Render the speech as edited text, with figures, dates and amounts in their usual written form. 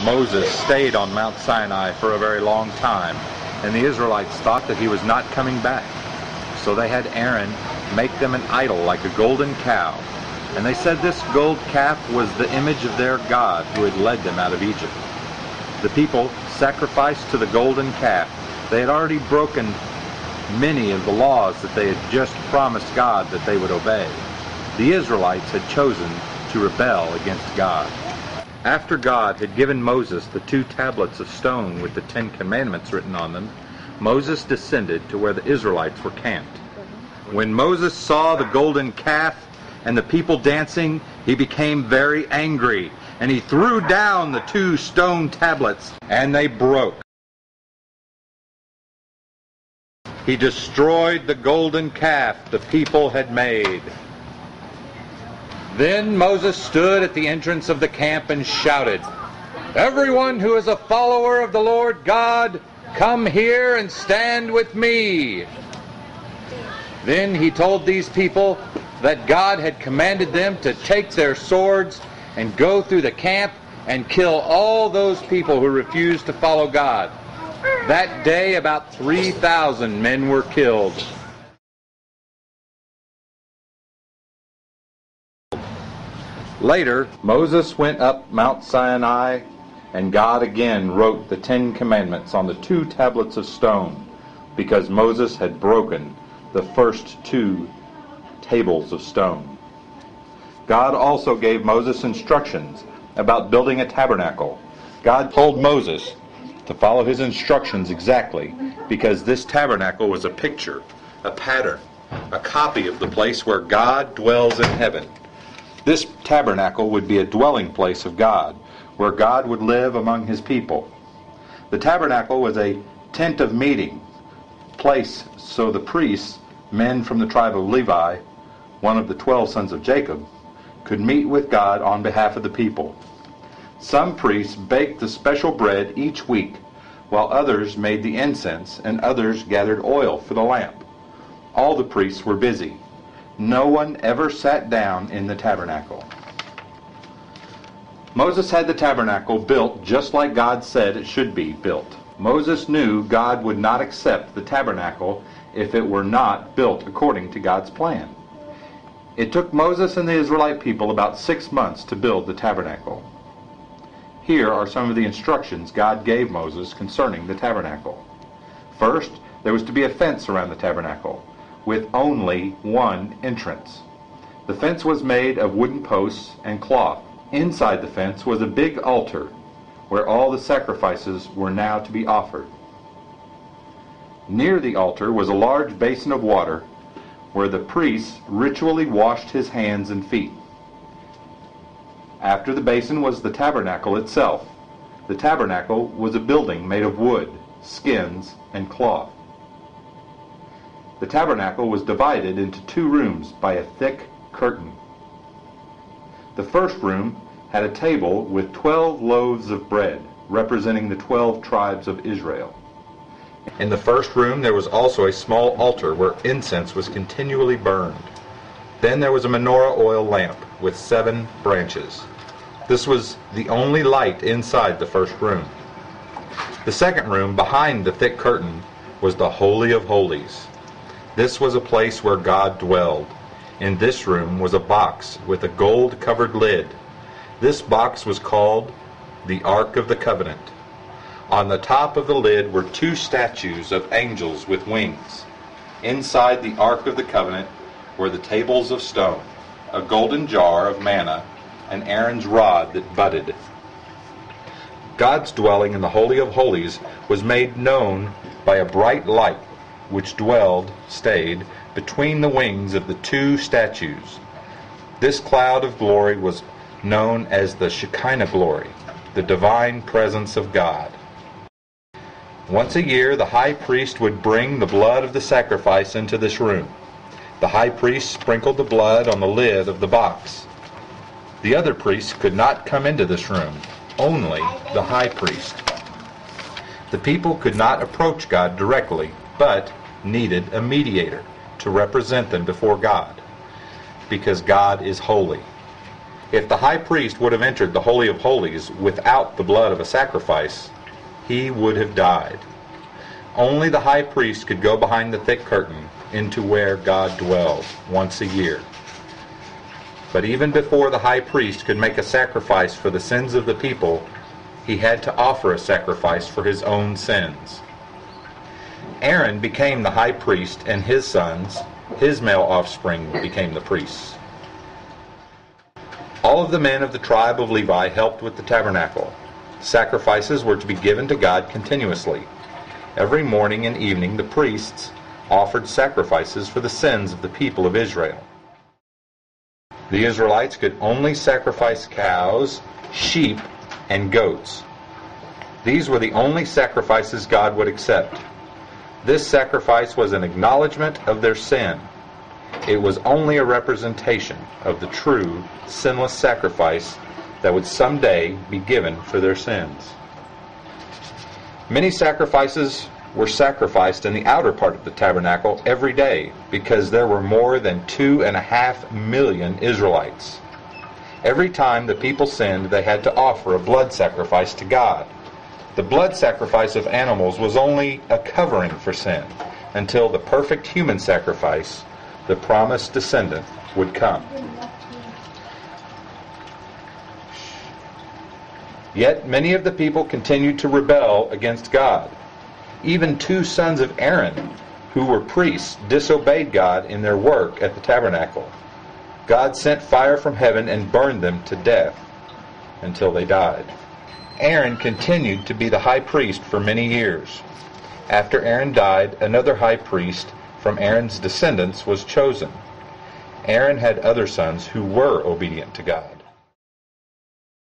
Moses stayed on Mount Sinai for a very long time, and the Israelites thought that he was not coming back. So they had Aaron make them an idol like a golden cow. And they said this gold calf was the image of their God who had led them out of Egypt. The people sacrificed to the golden calf. They had already broken many of the laws that they had just promised God that they would obey. The Israelites had chosen to rebel against God. After God had given Moses the 2 tablets of stone with the 10 commandments written on them, Moses descended to where the Israelites were camped. When Moses saw the golden calf and the people dancing, he became very angry, and he threw down the 2 stone tablets, and they broke. He destroyed the golden calf the people had made. Then Moses stood at the entrance of the camp and shouted, "Everyone who is a follower of the Lord God, come here and stand with me." Then he told these people that God had commanded them to take their swords and go through the camp and kill all those people who refused to follow God. That day about 3,000 men were killed. Later, Moses went up Mount Sinai, and God again wrote the 10 commandments on the 2 tablets of stone, because Moses had broken the first 2 tables of stone. God also gave Moses instructions about building a tabernacle. God told Moses to follow his instructions exactly, because this tabernacle was a picture, a pattern, a copy of the place where God dwells in heaven. This tabernacle would be a dwelling place of God, where God would live among his people. The tabernacle was a tent of meeting, place so the priests, men from the tribe of Levi, one of the 12 sons of Jacob, could meet with God on behalf of the people. Some priests baked the special bread each week, while others made the incense and others gathered oil for the lamp. All the priests were busy. No one ever sat down in the tabernacle. Moses had the tabernacle built just like God said it should be built. Moses knew God would not accept the tabernacle if it were not built according to God's plan. It took Moses and the Israelite people about 6 months to build the tabernacle. Here are some of the instructions God gave Moses concerning the tabernacle. First, there was to be a fence around the tabernacle, with only one entrance. The fence was made of wooden posts and cloth. Inside the fence was a big altar, where all the sacrifices were now to be offered. Near the altar was a large basin of water, where the priest ritually washed his hands and feet. After the basin was the tabernacle itself. The tabernacle was a building made of wood, skins, and cloth. The tabernacle was divided into 2 rooms by a thick curtain. The first room had a table with 12 loaves of bread, representing the 12 tribes of Israel. In the first room there was also a small altar where incense was continually burned. Then there was a menorah oil lamp with 7 branches. This was the only light inside the first room. The second room, behind the thick curtain, was the Holy of Holies. This was a place where God dwelled. In this room was a box with a gold-covered lid. This box was called the Ark of the Covenant. On the top of the lid were 2 statues of angels with wings. Inside the Ark of the Covenant were the tables of stone, a golden jar of manna, and Aaron's rod that budded. God's dwelling in the Holy of Holies was made known by a bright light which stayed between the wings of the 2 statues. This cloud of glory was known as the Shekinah glory, the divine presence of God. Once a year, the high priest would bring the blood of the sacrifice into this room. The high priest sprinkled the blood on the lid of the box. The other priests could not come into this room, only the high priest. The people could not approach God directly, but needed a mediator to represent them before God, because God is holy. If the high priest would have entered the Holy of Holies without the blood of a sacrifice, he would have died. Only the high priest could go behind the thick curtain into where God dwelled once a year. But even before the high priest could make a sacrifice for the sins of the people, he had to offer a sacrifice for his own sins. Aaron became the high priest, and his sons, his male offspring, became the priests. All of the men of the tribe of Levi helped with the tabernacle. Sacrifices were to be given to God continuously. Every morning and evening the priests offered sacrifices for the sins of the people of Israel. The Israelites could only sacrifice cows, sheep, and goats. These were the only sacrifices God would accept. This sacrifice was an acknowledgement of their sin. It was only a representation of the true, sinless sacrifice that would someday be given for their sins. Many sacrifices were sacrificed in the outer part of the tabernacle every day because there were more than 2.5 million Israelites. Every time the people sinned, they had to offer a blood sacrifice to God. The blood sacrifice of animals was only a covering for sin until the perfect human sacrifice, the promised descendant, would come. Yet many of the people continued to rebel against God. Even 2 sons of Aaron, who were priests, disobeyed God in their work at the tabernacle. God sent fire from heaven and burned them to death until they died. Aaron continued to be the high priest for many years. After Aaron died, another high priest from Aaron's descendants was chosen. Aaron had other sons who were obedient to God.